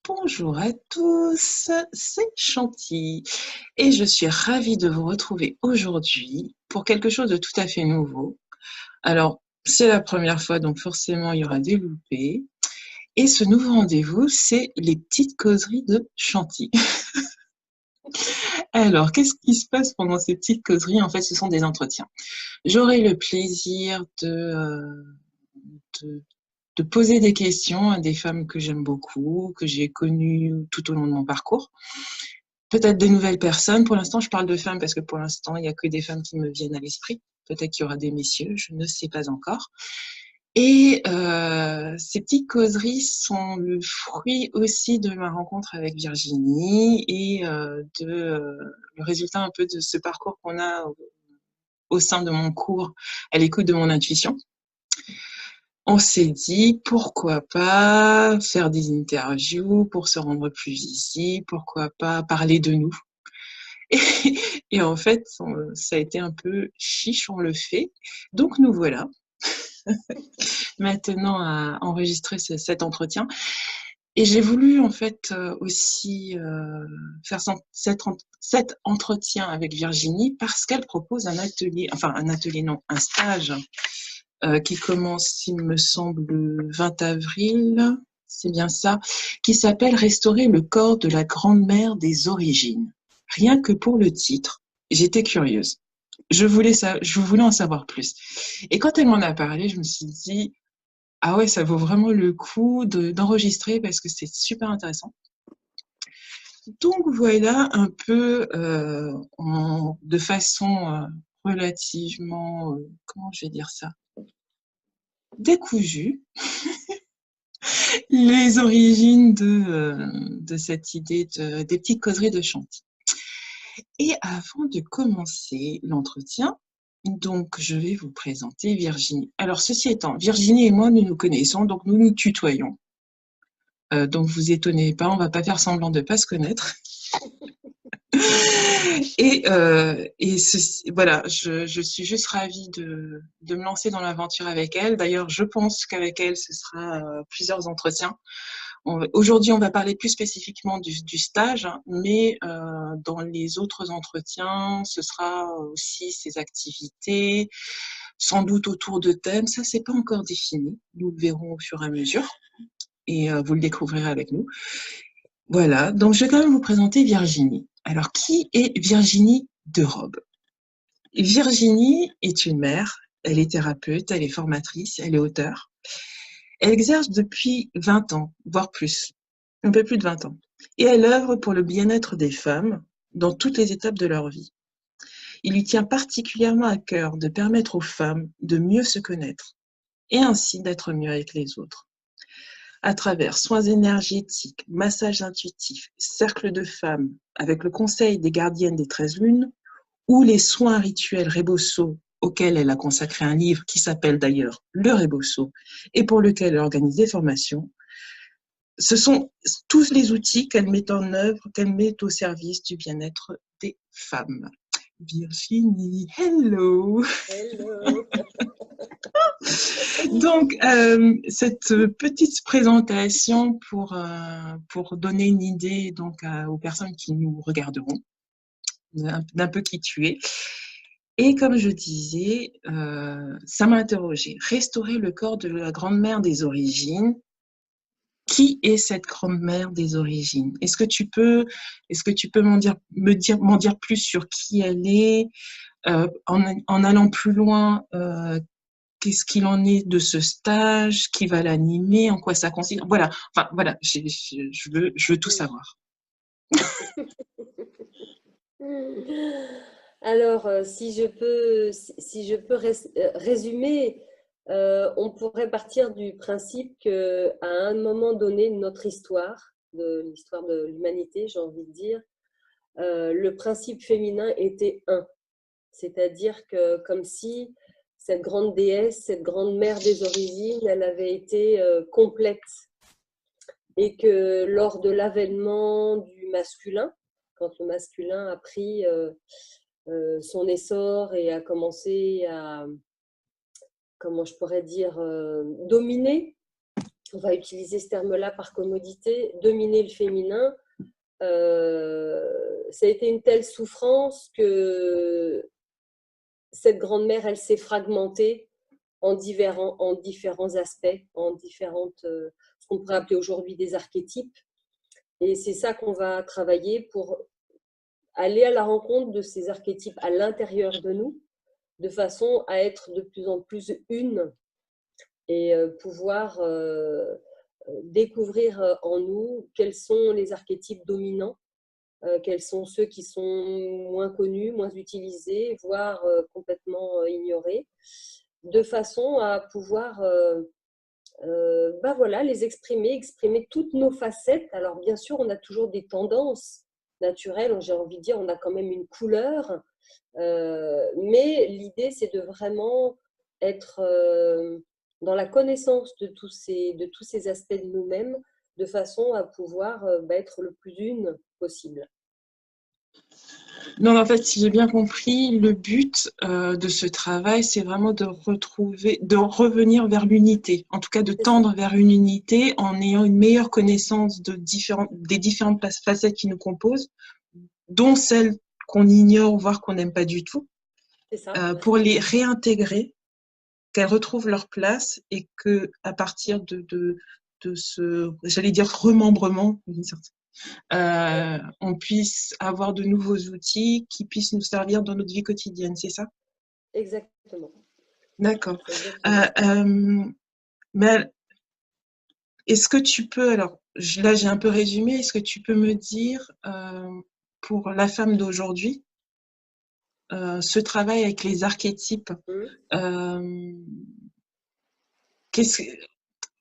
Bonjour à tous, c'est Chanty et je suis ravie de vous retrouver aujourd'hui pour quelque chose de tout à fait nouveau. Alors, c'est la première fois, donc forcément, il y aura des loupés. Et ce nouveau rendez-vous, c'est les petites causeries de Chanty. Alors, qu'est-ce qui se passe pendant ces petites causeries? En fait, ce sont des entretiens. J'aurai le plaisir de, de poser des questions à des femmes que j'aime beaucoup, que j'ai connues tout au long de mon parcours. Peut-être des nouvelles personnes. Pour l'instant, je parle de femmes parce que pour l'instant, il n'y a que des femmes qui me viennent à l'esprit. Peut-être qu'il y aura des messieurs, je ne sais pas encore. Et ces petites causeries sont le fruit aussi de ma rencontre avec Virginie et le résultat un peu de ce parcours qu'on a au sein de mon cours à l'écoute de mon intuition. On s'est dit, pourquoi pas faire des interviews pour se rendre plus visible, pourquoi pas parler de nous. Et en fait, ça a été un peu chiche, on le fait. Donc nous voilà maintenant à enregistrer cet entretien. Et j'ai voulu en fait aussi faire cet entretien avec Virginie parce qu'elle propose un atelier, enfin un atelier non, un stage qui commence, il me semble, le 20 avril, c'est bien ça, qui s'appelle Restaurer le corps de la grand-mère des origines. Rien que pour le titre, j'étais curieuse. Je voulais en savoir plus. Et quand elle m'en a parlé, je me suis dit, ah ouais, ça vaut vraiment le coup d'enregistrer parce que c'est super intéressant. Donc voilà un peu de façon relativement, comment je vais dire ça, décousue, les origines de cette idée des petites causeries de Chanty. Et avant de commencer l'entretien, donc je vais vous présenter Virginie. Alors ceci étant, Virginie et moi, nous nous connaissons, donc nous nous tutoyons. Donc vous étonnez pas, on va pas faire semblant de pas se connaître. Voilà, je suis juste ravie de me lancer dans l'aventure avec elle. D'ailleurs, je pense qu'avec elle, ce sera plusieurs entretiens. Aujourd'hui, on va parler plus spécifiquement du stage, mais dans les autres entretiens, ce sera aussi ses activités, sans doute autour de thèmes. Ça, c'est pas encore défini. Nous le verrons au fur et à mesure et vous le découvrirez avec nous. Voilà, donc je vais quand même vous présenter Virginie. Alors, qui est Virginie Derobe? Virginie est une mère, elle est thérapeute, elle est formatrice, elle est auteure. Elle exerce depuis 20 ans, voire plus, un peu plus de 20 ans. Et elle œuvre pour le bien-être des femmes dans toutes les étapes de leur vie. Il lui tient particulièrement à cœur de permettre aux femmes de mieux se connaître et ainsi d'être mieux avec les autres. À travers soins énergétiques, massages intuitifs, cercles de femmes, avec le conseil des gardiennes des 13 lunes, ou les soins rituels Rebosso, auxquels elle a consacré un livre qui s'appelle d'ailleurs Le Rebosso, et pour lequel elle organise des formations. Ce sont tous les outils qu'elle met en œuvre, qu'elle met au service du bien-être des femmes. Virginie, hello. Hello. Donc, cette petite présentation pour donner une idée donc, aux personnes qui nous regarderont d'un peu qui tu es. Et comme je disais, ça m'a interrogée. Restaurer le corps de la grand-mère des origines. Qui est cette grand-mère des origines? Est-ce que tu peux m'en dire plus sur qui elle est, en allant plus loin, qu'est-ce qu'il en est de ce stage, qui va l'animer, en quoi ça consiste? Voilà, enfin voilà, je veux tout savoir. Alors, si je peux résumer, on pourrait partir du principe qu'à un moment donné de notre histoire, de l'histoire de l'humanité, j'ai envie de dire, le principe féminin était un. C'est-à-dire que comme si cette grande déesse, cette grande mère des origines, elle avait été complète. Et que lors de l'avènement du masculin, quand le masculin a pris son essor et a commencé à, comment je pourrais dire, dominer on va utiliser ce terme-là par commodité, dominer le féminin, ça a été une telle souffrance que cette grande-mère, elle s'est fragmentée en différents aspects, en différentes, ce qu'on pourrait appeler aujourd'hui des archétypes. Et c'est ça qu'on va travailler pour aller à la rencontre de ces archétypes à l'intérieur de nous, de façon à être de plus en plus une et pouvoir découvrir en nous quels sont les archétypes dominants, quels sont ceux qui sont moins connus, moins utilisés, voire complètement ignorés, de façon à pouvoir voilà, les exprimer toutes nos facettes. Alors bien sûr, on a toujours des tendances naturelles, j'ai envie de dire, on a quand même une couleur, mais l'idée, c'est de vraiment être dans la connaissance de tous ces aspects de nous-mêmes, de façon à pouvoir être le plus une possible. Donc, en fait, si j'ai bien compris, le but de ce travail, c'est vraiment de revenir vers l'unité, en tout cas de tendre vers une unité en ayant une meilleure connaissance des différentes facettes qui nous composent, dont celles qu'on ignore, voire qu'on n'aime pas du tout, pour les réintégrer, qu'elles retrouvent leur place et que à partir de ce, j'allais dire, remembrement, on puisse avoir de nouveaux outils qui puissent nous servir dans notre vie quotidienne, c'est ça? Exactement. D'accord. Mais est-ce que tu peux, alors là j'ai un peu résumé, est-ce que tu peux me dire, pour la femme d'aujourd'hui, ce travail avec les archétypes,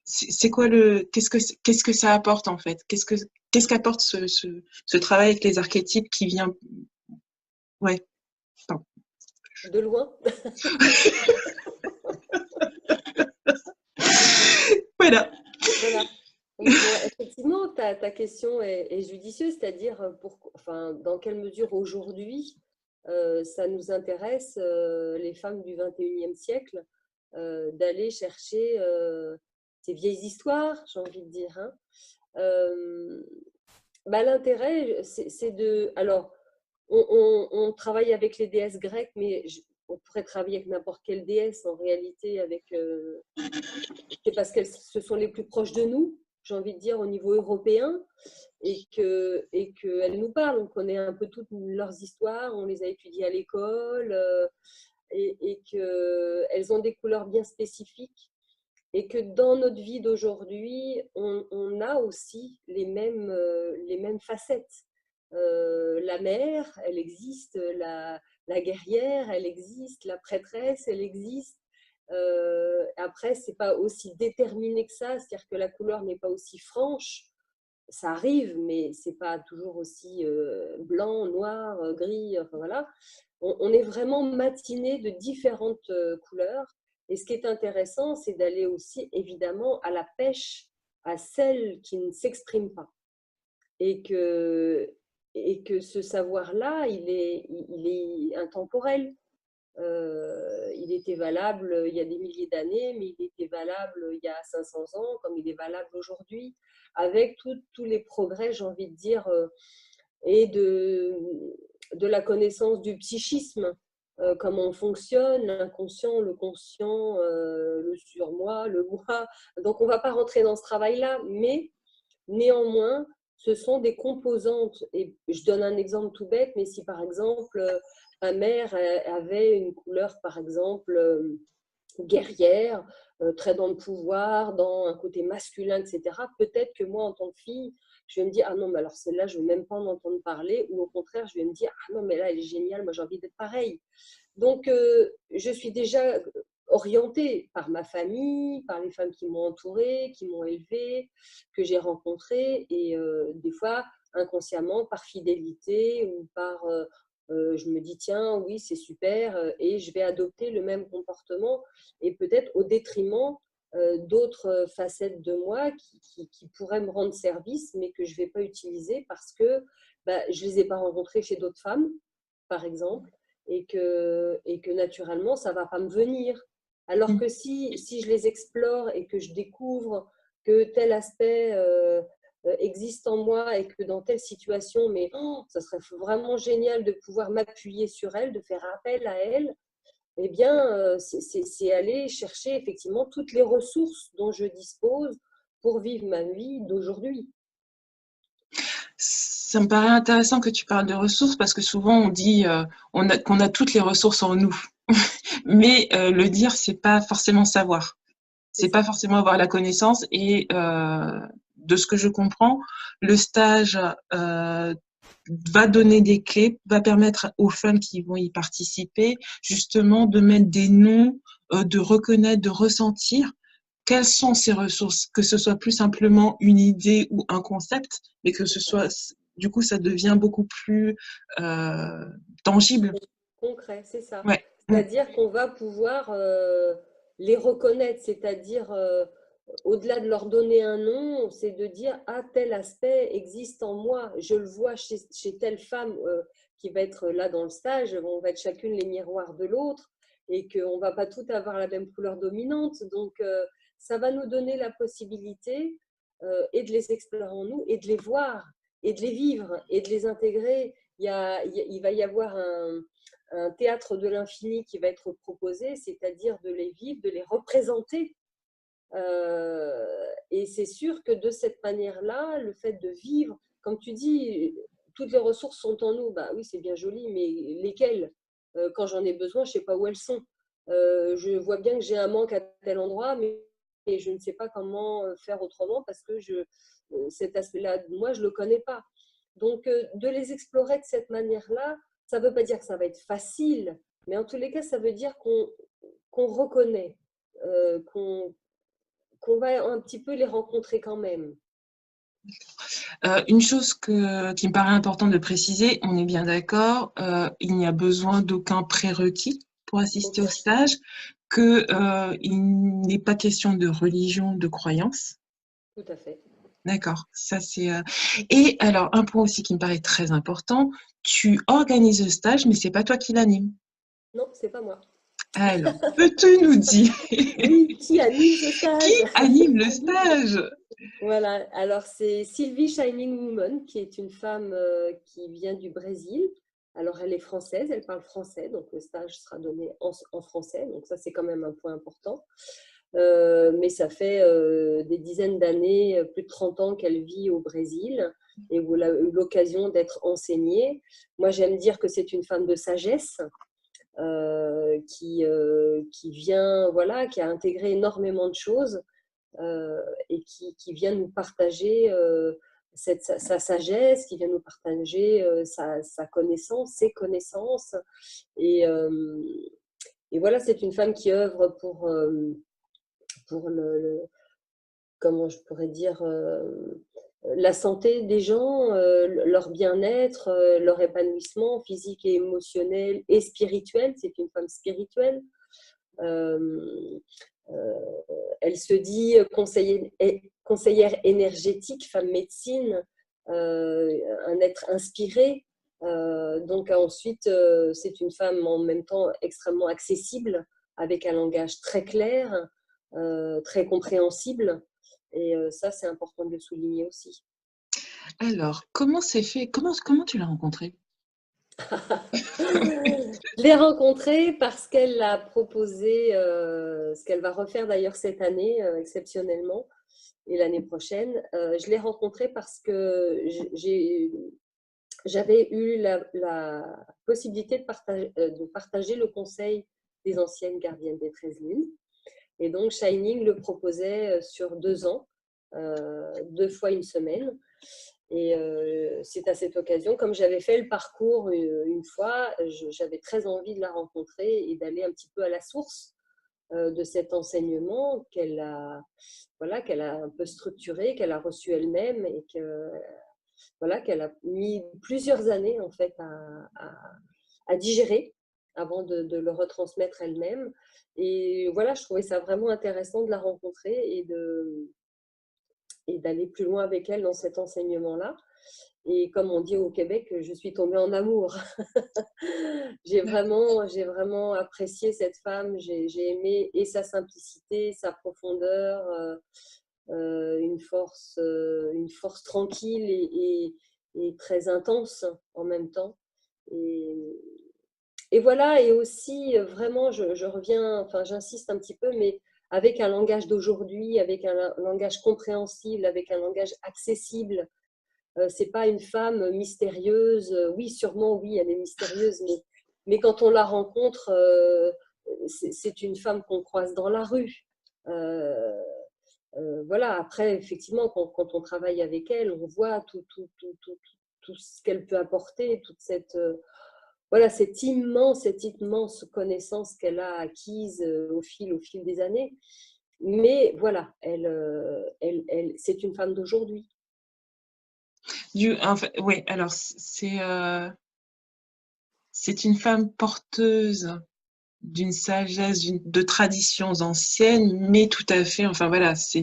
c'est quoi qu'est-ce que ça apporte en fait? Qu'est-ce qu'apporte ce travail avec les archétypes qui vient, ouais, pardon. De loin. Voilà. Voilà. Bon, effectivement, ta question est judicieuse, c'est-à-dire dans quelle mesure aujourd'hui ça nous intéresse, les femmes du 21e siècle, d'aller chercher ces vieilles histoires, j'ai envie de dire. L'intérêt, c'est de... Alors, on travaille avec les déesses grecques, mais on pourrait travailler avec n'importe quelle déesse en réalité, c'est parce que ce sont les plus proches de nous, j'ai envie de dire, au niveau européen, et qu'elles nous parlent. On connaît un peu toutes leurs histoires, on les a étudiées à l'école, et qu'elles ont des couleurs bien spécifiques, et que dans notre vie d'aujourd'hui, on a aussi les mêmes facettes. La mère, elle existe, la guerrière, elle existe, la prêtresse, elle existe. Après, c'est pas aussi déterminé que ça, c'est-à-dire que la couleur n'est pas aussi franche. Ça arrive, mais c'est pas toujours aussi blanc, noir, gris. Enfin voilà, on est vraiment matiné de différentes couleurs. Et ce qui est intéressant, c'est d'aller aussi évidemment à la pêche à celles qui ne s'expriment pas, et que ce savoir-là, il est intemporel. Il était valable il y a des milliers d'années, mais il était valable il y a 500 ans, comme il est valable aujourd'hui, avec tous les progrès, j'ai envie de dire, et de la connaissance du psychisme, comment on fonctionne, l'inconscient, le conscient, le surmoi, le moi. Donc, on ne va pas rentrer dans ce travail-là, mais néanmoins, ce sont des composantes. Et je donne un exemple tout bête, mais si par exemple, ma mère avait une couleur, par exemple, guerrière, très dans le pouvoir, dans un côté masculin, etc., peut-être que moi, en tant que fille, je vais me dire, ah non, mais alors celle-là, je ne veux même pas en entendre parler, ou au contraire, je vais me dire, ah non, mais là, elle est géniale, moi, j'ai envie d'être pareil. Donc, je suis déjà orientée par ma famille, par les femmes qui m'ont entourée, qui m'ont élevée, que j'ai rencontrées, et des fois, inconsciemment, par fidélité ou par... je me dis, tiens, oui, c'est super, et je vais adopter le même comportement, et peut-être au détriment d'autres facettes de moi qui pourraient me rendre service, mais que je ne vais pas utiliser parce que je ne les ai pas rencontrées chez d'autres femmes, par exemple, et que naturellement, ça ne va pas me venir. Alors que si je les explore et que je découvre que tel aspect existe en moi et que dans telle situation, mais ça serait vraiment génial de pouvoir m'appuyer sur elle, de faire appel à elle, eh bien, c'est aller chercher effectivement toutes les ressources dont je dispose pour vivre ma vie d'aujourd'hui. Ça me paraît intéressant que tu parles de ressources parce que souvent on dit qu'on a toutes les ressources en nous. Mais le dire, c'est pas forcément savoir. C'est C'est pas ça. forcément avoir la connaissance. Et de ce que je comprends, le stage va donner des clés, va permettre aux femmes qui vont y participer justement de mettre des noms, de reconnaître, de ressentir quelles sont ces ressources, que ce soit plus simplement une idée ou un concept, mais que ce soit, du coup, ça devient beaucoup plus tangible. Concret, c'est ça. Ouais. C'est-à-dire qu'on va pouvoir les reconnaître, c'est-à-dire au-delà de leur donner un nom, c'est de dire ah tel aspect existe en moi, je le vois chez telle femme qui va être là dans le stage, on va être chacune les miroirs de l'autre et qu'on ne va pas toutes avoir la même couleur dominante, donc ça va nous donner la possibilité et de les explorer en nous et de les voir et de les vivre et de les intégrer. Il va y avoir un théâtre de l'infini qui va être proposé, c'est-à-dire de les vivre, de les représenter. Et c'est sûr que de cette manière-là, le fait de vivre, comme tu dis, toutes les ressources sont en nous. Bah oui, c'est bien joli, mais lesquelles? Quand j'en ai besoin, je ne sais pas où elles sont. Je vois bien que j'ai un manque à tel endroit, mais et je ne sais pas comment faire autrement parce que cet aspect-là, moi, je ne le connais pas. Donc, de les explorer de cette manière-là, ça ne veut pas dire que ça va être facile, mais en tous les cas, ça veut dire qu'on reconnaît, qu'on va un petit peu les rencontrer quand même. Une chose qui me paraît important de préciser, on est bien d'accord, il n'y a besoin d'aucun prérequis pour assister au Aucun, stage, que il n'est pas question de religion, de croyance. tout à fait. D'accord, ça c'est. Et alors un point aussi qui me paraît très important, tu organises le stage, mais c'est pas toi qui l'anime. Non, c'est pas moi. Alors, peux-tu nous dire Oui, qui anime ce qui stage? anime le stage? Voilà, alors c'est Sylvie Shining Woman, qui est une femme qui vient du Brésil. Alors elle est française, elle parle français, donc le stage sera donné en français, donc ça c'est quand même un point important. Mais ça fait des dizaines d'années, plus de 30 ans qu'elle vit au Brésil et où elle a eu l'occasion d'être enseignée. Moi j'aime dire que c'est une femme de sagesse qui vient, voilà, qui a intégré énormément de choses et qui vient nous partager sa sagesse, qui vient nous partager sa connaissance, ses connaissances. Et, euh, et voilà, c'est une femme qui œuvre pour comment je pourrais dire, la santé des gens, leur bien-être, leur épanouissement physique et émotionnel et spirituel. C'est une femme spirituelle. Euh, euh, Elle se dit conseillère énergétique, femme médecine, un être inspiré. Donc ensuite, c'est une femme en même temps extrêmement accessible, avec un langage très clair, très compréhensible. Et ça, c'est important de le souligner aussi. Alors, comment c'est fait? Comment tu l'as rencontré? Je l'ai rencontrée parce qu'elle a proposé, ce qu'elle va refaire d'ailleurs cette année, exceptionnellement, et l'année prochaine. Je l'ai rencontrée parce que j'avais eu la possibilité de partager le conseil des anciennes gardiennes des 13 lunes. Et donc, Shining le proposait sur 2 ans, 2 fois une semaine. Et c'est à cette occasion, comme j'avais fait le parcours une fois, j'avais très envie de la rencontrer et d'aller un petit peu à la source de cet enseignement voilà, qu'elle a un peu structuré, qu'elle a reçu elle-même et voilà, qu'elle a mis plusieurs années en fait à digérer avant de le retransmettre elle-même. Et voilà, je trouvais ça vraiment intéressant de la rencontrer et d'aller plus loin avec elle dans cet enseignement-là. Et comme on dit au Québec, je suis tombée en amour. J'ai vraiment apprécié cette femme. J'ai aimé et sa simplicité, sa profondeur. une force tranquille et très intense en même temps. Et, et voilà, et aussi vraiment, je reviens, enfin j'insiste un petit peu, mais avec un langage d'aujourd'hui, avec un langage compréhensible, avec un langage accessible. C'est pas une femme mystérieuse. Oui, sûrement, oui, elle est mystérieuse, mais quand on la rencontre, c'est une femme qu'on croise dans la rue. Euh, voilà, après, effectivement, quand on travaille avec elle, on voit tout ce qu'elle peut apporter, toute cette, voilà, cette immense connaissance qu'elle a acquise au fil des années. Mais voilà, c'est une femme d'aujourd'hui. En fait, oui, alors c'est une femme porteuse d'une sagesse, de traditions anciennes, mais tout à fait, enfin voilà, c'est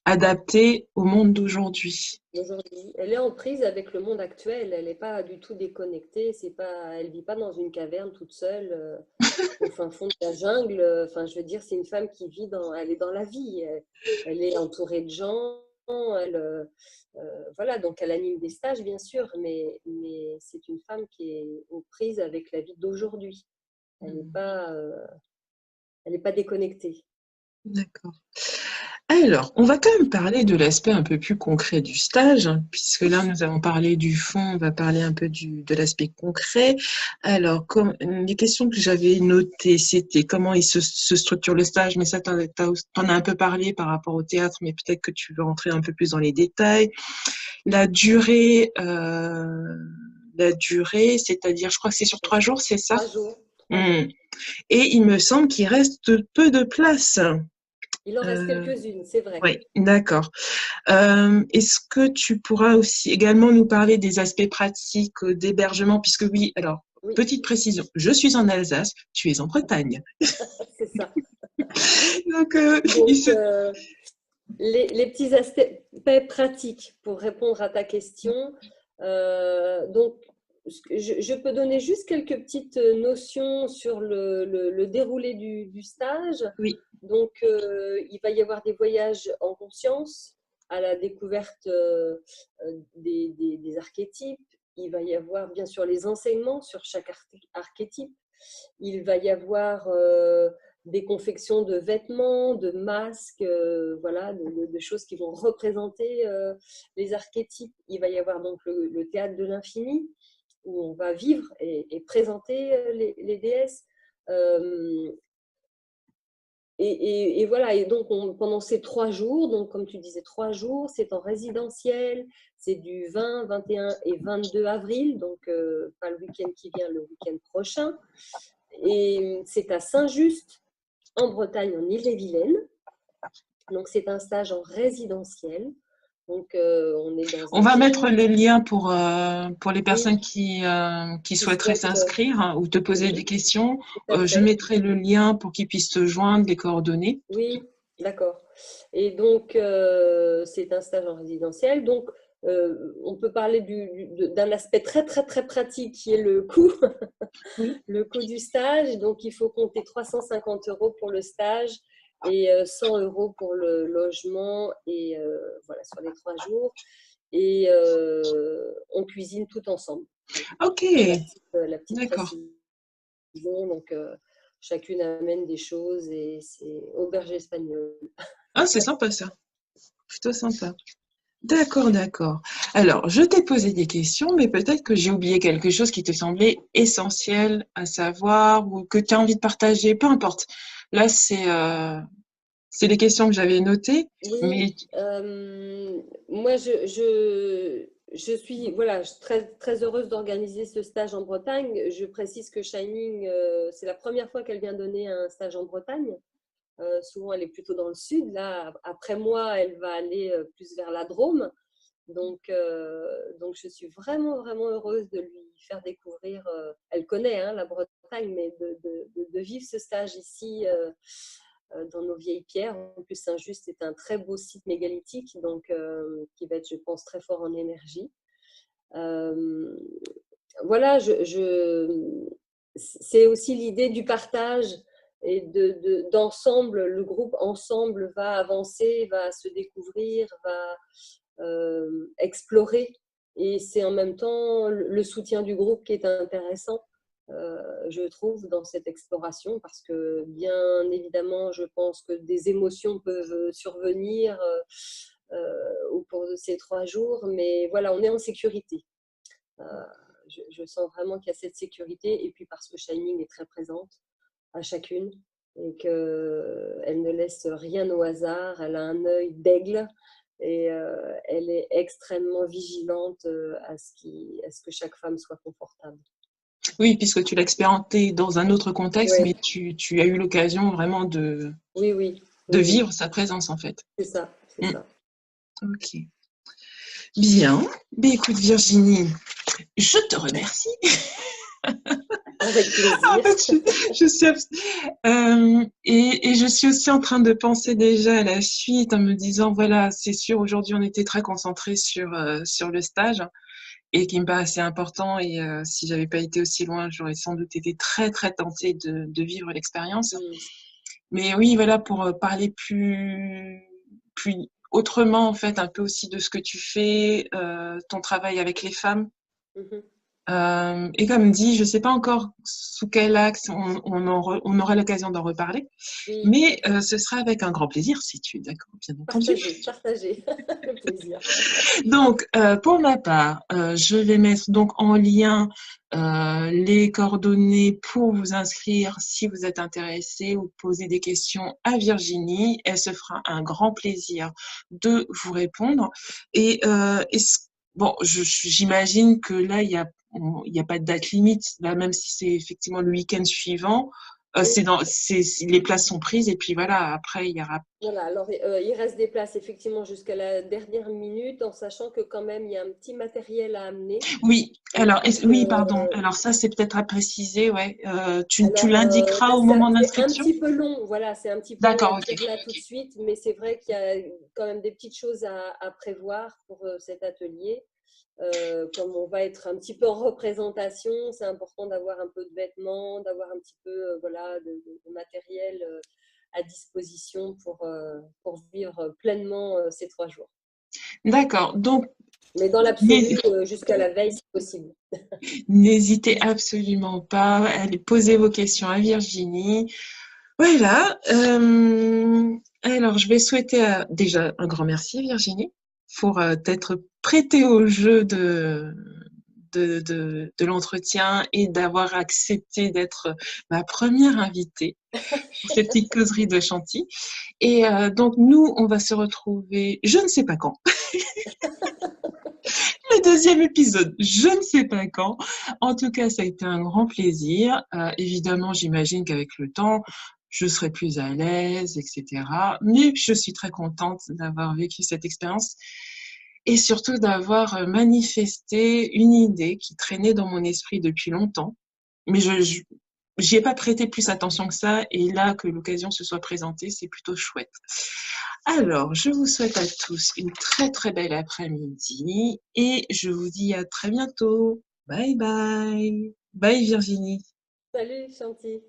adapté au monde d'aujourd'hui. Aujourd'hui, elle est en prise avec le monde actuel, elle n'est pas du tout déconnectée, c'est pas, elle vit pas dans une caverne toute seule au fin fond de la jungle. Enfin, je veux dire, c'est une femme qui vit elle est dans la vie, elle est entourée de gens, voilà, donc elle anime des stages bien sûr, mais c'est une femme qui est aux prises avec la vie d'aujourd'hui. Elle n'est pas, elle n'est pas déconnectée. D'accord. Alors, on va quand même parler de l'aspect un peu plus concret du stage, hein, puisque là, nous avons parlé du fond, on va parler un peu de l'aspect concret. Alors, les questions que j'avais notées, c'était comment se structure le stage, mais ça, t'en as un peu parlé par rapport au théâtre, mais peut-être que tu veux rentrer un peu plus dans les détails. La durée, c'est-à-dire, je crois que c'est sur 3 jours, c'est ça? 3 jours. Et il me semble qu'il reste peu de place. Il en reste Euh, quelques-unes, c'est vrai. oui, d'accord. Est-ce que tu pourras aussi également nous parler des aspects pratiques d'hébergement, puisque oui, alors, Oui, petite précision, je suis en Alsace, tu es en Bretagne. c'est ça. Donc, Donc, les petits aspects pratiques pour répondre à ta question. Donc, je peux donner juste quelques petites notions sur le déroulé du stage. oui, Donc, il va y avoir des voyages en conscience à la découverte des archétypes. Il va y avoir bien sûr les enseignements sur chaque archétype. Il va y avoir des confections de vêtements, de masques, voilà, de choses qui vont représenter les archétypes. Il va y avoir donc le théâtre de l'infini, où on va vivre et présenter les déesses. Euh, et voilà, et donc pendant ces 3 jours, donc comme tu disais, 3 jours, c'est en résidentiel, c'est du 20, 21 et 22 avril, donc pas le week-end qui vient, le week-end prochain. Et c'est à Saint-Just, en Bretagne, en Ille-et-Vilaine. Donc, c'est un stage en résidentiel. Donc, on est dans on un va mettre gîte. le lien pour les Oui, personnes qui qui souhaiteraient souhaitent. s'inscrire, hein, ou te poser des Oui, questions. tout à Je fait. mettrai le lien pour qu'ils puissent te joindre, les coordonnées. Oui, d'accord. Et donc, c'est un stage en résidentiel. Donc, on peut parler d'un aspect très, très, très pratique qui est le coût, Oui. le coût du stage. Donc, il faut compter 350 € pour le stage et 100 € pour le logement. Et voilà, sur les 3 jours. Et on cuisine tout ensemble. Ok, La petite d'accord. précision. Donc, chacune amène des choses et c'est auberge espagnole. Ah, c'est sympa ça, plutôt sympa. D'accord, d'accord. Alors, je t'ai posé des questions, mais peut-être que j'ai oublié quelque chose qui te semblait essentiel à savoir ou que tu as envie de partager, peu importe. Là, c'est les questions que j'avais notées, Oui, mais moi je suis voilà, très, très heureuse d'organiser ce stage en Bretagne. Je précise que Shining, c'est la première fois qu'elle vient donner un stage en Bretagne. Souvent, elle est plutôt dans le sud. Là, après moi, elle va aller plus vers la Drôme. Donc, je suis vraiment, vraiment heureuse de lui faire découvrir. Elle connaît hein, la Bretagne, mais de vivre ce stage ici dans nos vieilles pierres. En plus, Saint-Just est un très beau site mégalithique, donc qui va être, je pense, très fort en énergie. Euh, voilà, c'est aussi l'idée du partage. et d'ensemble, le groupe ensemble va avancer, va se découvrir, va explorer. Et c'est en même temps le soutien du groupe qui est intéressant, je trouve, dans cette exploration, parce que bien évidemment, je pense que des émotions peuvent survenir au cours de ces 3 jours, mais voilà, on est en sécurité. Euh, je sens vraiment qu'il y a cette sécurité, et puis parce que Shining est très présente à chacune et qu'elle ne laisse rien au hasard, elle a un œil d'aigle et elle est extrêmement vigilante à ce que chaque femme soit confortable. Oui, puisque tu l'as expérimenté dans un autre contexte, mais Oui, tu as eu l'occasion vraiment oui, oui, de oui, oui, vivre sa présence, en fait. c'est ça, c'est Mm. ça. Ok. Bien. Ben, écoute, Virginie, je te remercie. Avec En plaisir. fait, je suis et je suis aussi en train de penser déjà à la suite en me disant, voilà, c'est sûr, aujourd'hui, on était très concentrés sur le stage et qui me paraissait important. Et si j'avais pas été aussi loin, j'aurais sans doute été très, très tentée de vivre l'expérience. Mm. Mais oui, voilà, pour parler plus autrement, en fait, un peu aussi de ce que tu fais, ton travail avec les femmes. Mhm. Et comme dit, je ne sais pas encore sous quel axe on aura l'occasion d'en reparler, Oui, mais ce sera avec un grand plaisir, si tu es d'accord, bien entendu. partagez, le plaisir. Donc, pour ma part, je vais mettre donc en lien les coordonnées pour vous inscrire si vous êtes intéressé ou poser des questions à Virginie. Elle se fera un grand plaisir de vous répondre. Et, bon, j'imagine que là, il y a pas de date limite, là, même si c'est effectivement le week-end suivant. Oui. Les places sont prises et puis voilà, après, il y aura. Voilà, alors il reste des places effectivement jusqu'à la dernière minute, en sachant que quand même il y a un petit matériel à amener. Oui, Et alors, donc, oui, pardon. Alors ça, c'est peut-être à préciser, ouais. Tu alors l'indiqueras là, au moment c'est un d'inscription? petit peu long, voilà, c'est un petit peu long à D'accord, ok. dire là tout de suite, mais c'est vrai qu'il y a quand même des petites choses à prévoir pour cet atelier. Comme on va être un petit peu en représentation, c'est important d'avoir un peu de vêtements, d'avoir un petit peu voilà, de matériel à disposition pour vivre pleinement ces 3 jours. D'accord. Donc, Mais dans l'absolu, jusqu'à la veille, si possible. n'hésitez absolument pas à aller poser vos questions à Virginie. Voilà. Alors, je vais souhaiter déjà un grand merci, Virginie, pour t'être prêtée au jeu de l'entretien et d'avoir accepté d'être ma première invitée pour ces petites causeries de Chantilly. Et donc, nous, on va se retrouver, je ne sais pas quand. Le deuxième épisode, je ne sais pas quand. En tout cas, ça a été un grand plaisir. Évidemment, j'imagine qu'avec le temps, je serai plus à l'aise, etc. Mais je suis très contente d'avoir vécu cette expérience et surtout d'avoir manifesté une idée qui traînait dans mon esprit depuis longtemps. Mais j'y ai pas prêté plus attention que ça. Et là, que l'occasion se soit présentée, c'est plutôt chouette. Alors, je vous souhaite à tous une très très belle après-midi et je vous dis à très bientôt. Bye bye. Bye Virginie. Salut, Chanty.